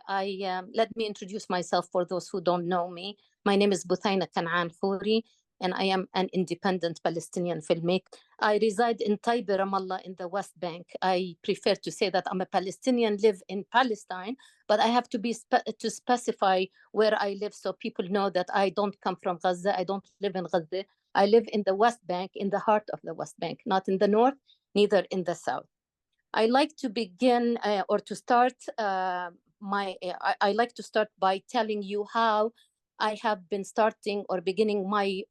Let me introduce myself for those who don't know me. My name is Buthina Canaan Khoury, and I am an independent Palestinian filmmaker. I reside in Taiba, Ramallah, in the West Bank. I prefer to say that I'm a Palestinian, live in Palestine, but I have to specify where I live so people know that I don't come from Gaza. I don't live in Gaza. I live in the West Bank, in the heart of the West Bank, not in the north, neither in the south. I like to begin or to start I like to start by telling you how I have been starting or beginning my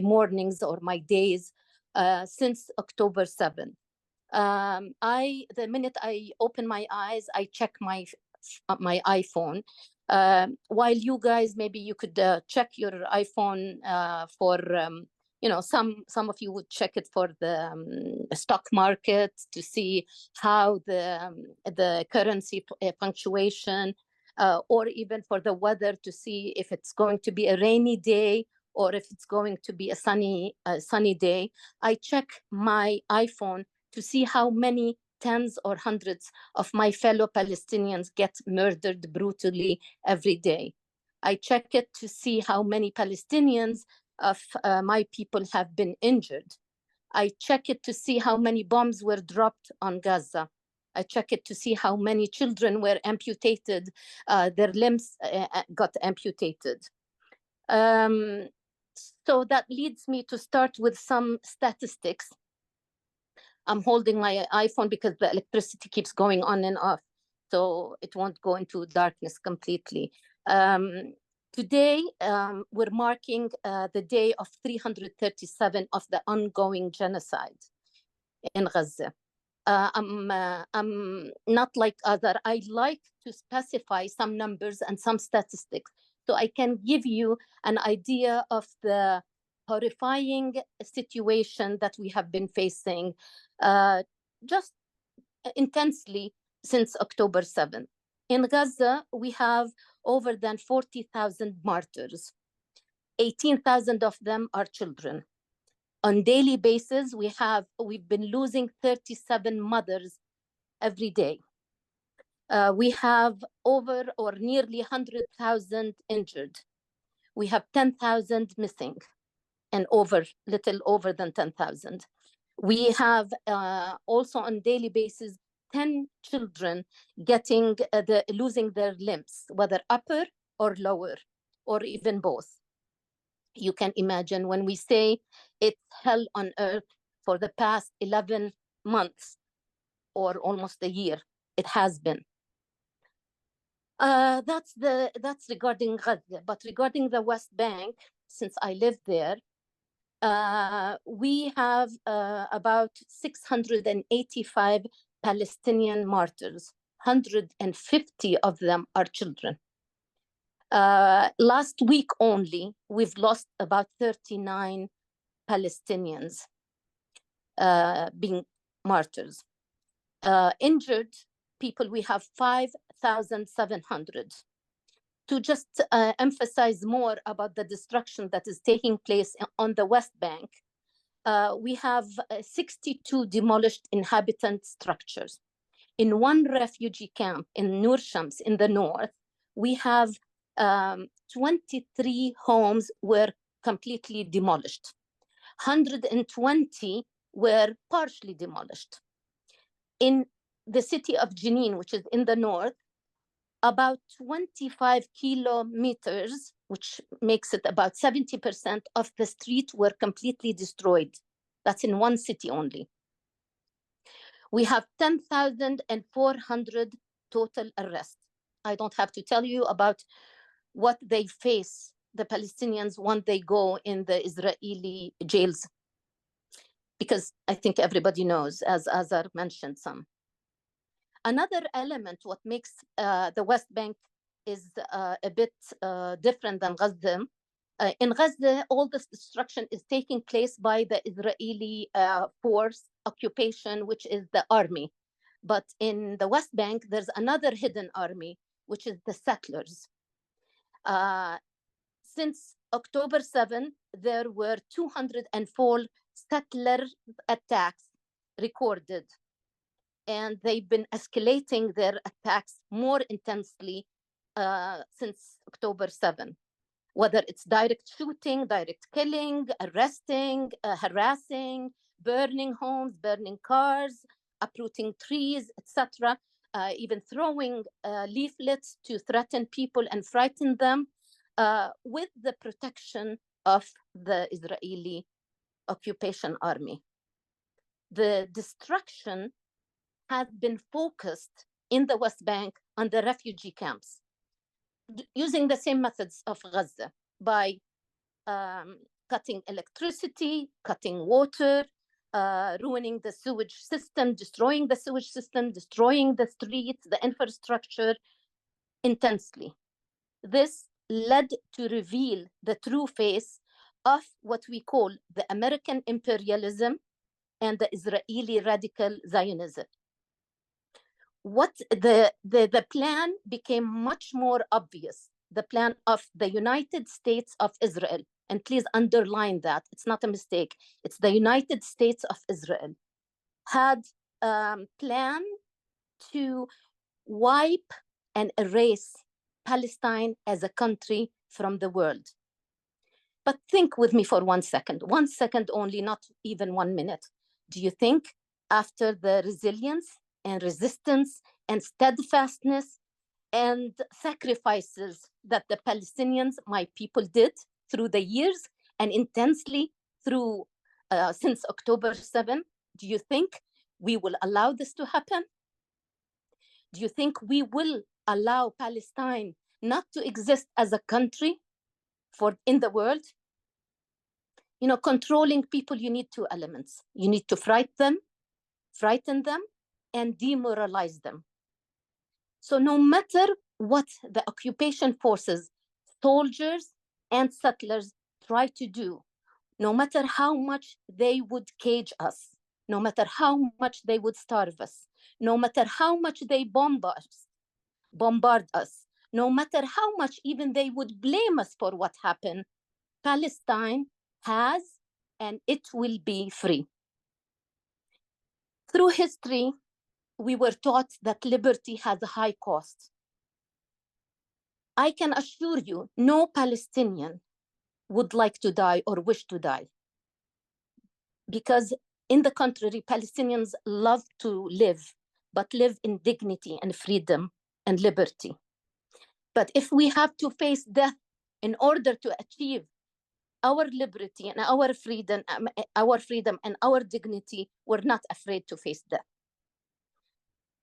mornings or my days since October 7th. The minute I open my eyes, I check my iPhone. While you guys, maybe you could check your iPhone for some of you would check it for the stock market to see how the currency punctuation, or even for the weather to see if it's going to be a rainy day or if it's going to be a sunny day. I check my iPhone to see how many tens or hundreds of my fellow Palestinians get murdered brutally every day. I check it to see how many Palestinians of my people have been injured. I check it to see how many bombs were dropped on Gaza. I check it to see how many children were amputated, their limbs got amputated. So that leads me to start with some statistics. I'm holding my iPhone because the electricity keeps going on and off, so it won't go into darkness completely. Today, we're marking the day of 337 of the ongoing genocide in Gaza. I'm not like other. I like to specify some numbers and some statistics so I can give you an idea of the horrifying situation that we have been facing just intensely since October 7th. In Gaza, we have over than 40,000 martyrs. 18,000 of them are children. On daily basis, we've been losing 37 mothers every day. We have over or nearly 100,000 injured. We have 10,000 missing, and little over than 10,000. We have also on daily basis 10 children losing their limbs, whether upper or lower, or even both. You can imagine when we say it's hell on earth for the past 11 months or almost a year, it has been. That's regarding Gaza. But regarding the West Bank, since I live there, we have about 685 Palestinian martyrs. 150 of them are children. Last week only, we've lost about 39 Palestinians being martyrs. Injured people, we have 5,700. To just emphasize more about the destruction that is taking place on the West Bank, we have 62 demolished inhabitant structures. In one refugee camp in Nur Shams in the north, we have 23 homes were completely demolished. 120 were partially demolished. In the city of Jenin, which is in the north, about 25 kilometers, which makes it about 70% of the street, were completely destroyed. That's in one city only. We have 10,400 total arrests. I don't have to tell you about what they face, the Palestinians, when they go in the Israeli jails, because I think everybody knows, as Azar mentioned some. Another element, what makes the West Bank is a bit different than Gaza. In Gaza, all this destruction is taking place by the Israeli force occupation, which is the army. But in the West Bank, there's another hidden army, which is the settlers. Since October 7, there were 204 settler attacks recorded. and they've been escalating their attacks more intensely since October 7. Whether it's direct shooting, direct killing, arresting, harassing, burning homes, burning cars, uprooting trees, etc., even throwing leaflets to threaten people and frighten them with the protection of the Israeli occupation army. The destruction has been focused in the West Bank on the refugee camps, using the same methods of Gaza by cutting electricity, cutting water, ruining the sewage system, destroying the sewage system, destroying the streets, the infrastructure intensely. This led to reveal the true face of what we call the American imperialism and the Israeli radical Zionism. What the plan became much more obvious. The plan of the United States of Israel, and please underline that, it's not a mistake, it's the United States of Israel, had planned to wipe and erase Palestine as a country from the world. But think with me for 1 second only, not even 1 minute. Do you think after the resilience and resistance and steadfastness and sacrifices that the Palestinians, my people, did through the years and intensely through since October 7, do you think we will allow this to happen? Do you think we will allow Palestine not to exist as a country in the world? You know, controlling people, you need 2 elements. You need to frighten them, and demoralize them. So no matter what the occupation forces, soldiers and settlers try to do, no matter how much they would cage us, no matter how much they would starve us, no matter how much they bombard us, no matter how much even they would blame us for what happened, Palestine has and it will be free. Through history, we were taught that liberty has a high cost. I can assure you, no Palestinian would like to die or wish to die. Because in the contrary, Palestinians love to live, but live in dignity and freedom and liberty. But if we have to face death in order to achieve our liberty and our freedom and our dignity, we're not afraid to face death.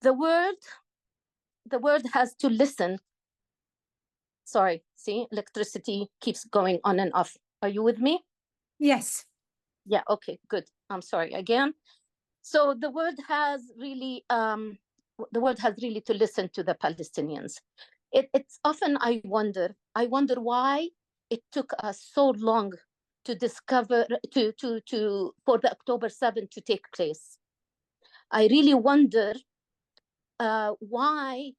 The world has to listen. Sorry, see, electricity keeps going on and off. Are you with me? Yes. Yeah, okay, good. I'm sorry again. So the world has really to listen to the Palestinians. It's often I wonder why it took us so long to discover for the October 7 to take place. I really wonder why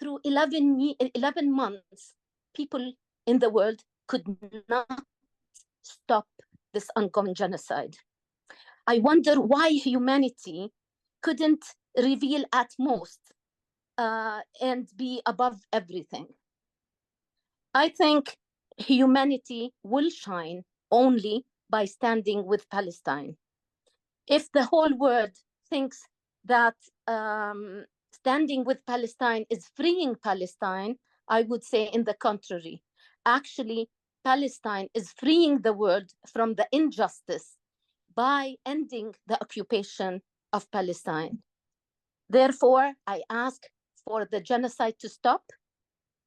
through 11 months people in the world could not stop this ongoing genocide. I wonder why humanity couldn't reveal at most and be above everything. I think humanity will shine only by standing with Palestine. If the whole world thinks that standing with Palestine is freeing Palestine, I would say in the contrary. Actually, Palestine is freeing the world from the injustice by ending the occupation of Palestine. Therefore, I ask for the genocide to stop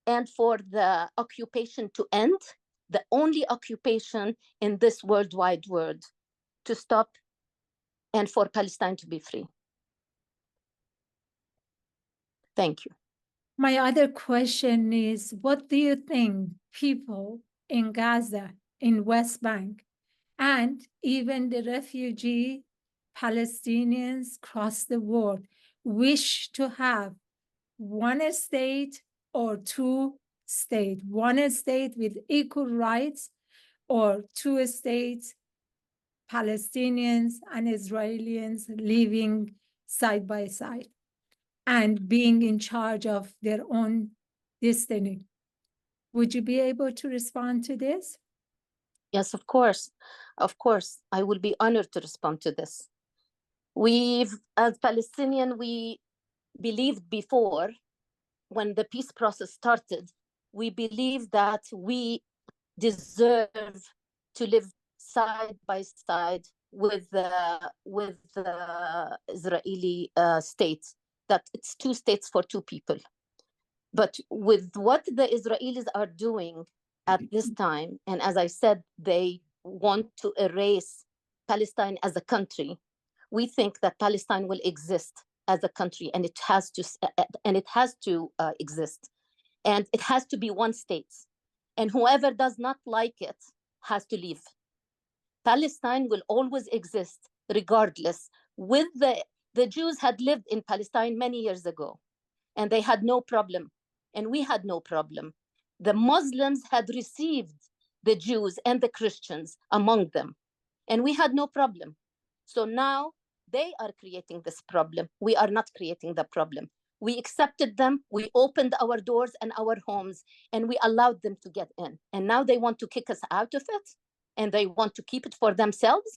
and for the occupation to end, the only occupation in this worldwide world, to stop and for Palestine to be free. Thank you. My other question is, what do you think people in Gaza, in West Bank, and even the refugee Palestinians across the world wish to have? One state or 2 states? One state with equal rights, or 2 states, Palestinians and Israelis living side by side? and being in charge of their own destiny. Would you be able to respond to this? Yes, of course. Of course. I will be honored to respond to this. As Palestinian, we believed before, when the peace process started, we believed that we deserve to live side by side with the Israeli state, that it's two states for two people. But with what the Israelis are doing at this time, and as I said, they want to erase Palestine as a country, we think that Palestine will exist as a country, and it has to exist, and it has to be one state, and whoever does not like it has to leave. Palestine will always exist regardless. With the Jews had lived in Palestine many years ago, and they had no problem, and we had no problem. The Muslims had received the Jews and the Christians among them, and we had no problem. So now they are creating this problem. We are not creating the problem. We accepted them, we opened our doors and our homes, and we allowed them to get in. And now they want to kick us out of it, and they want to keep it for themselves.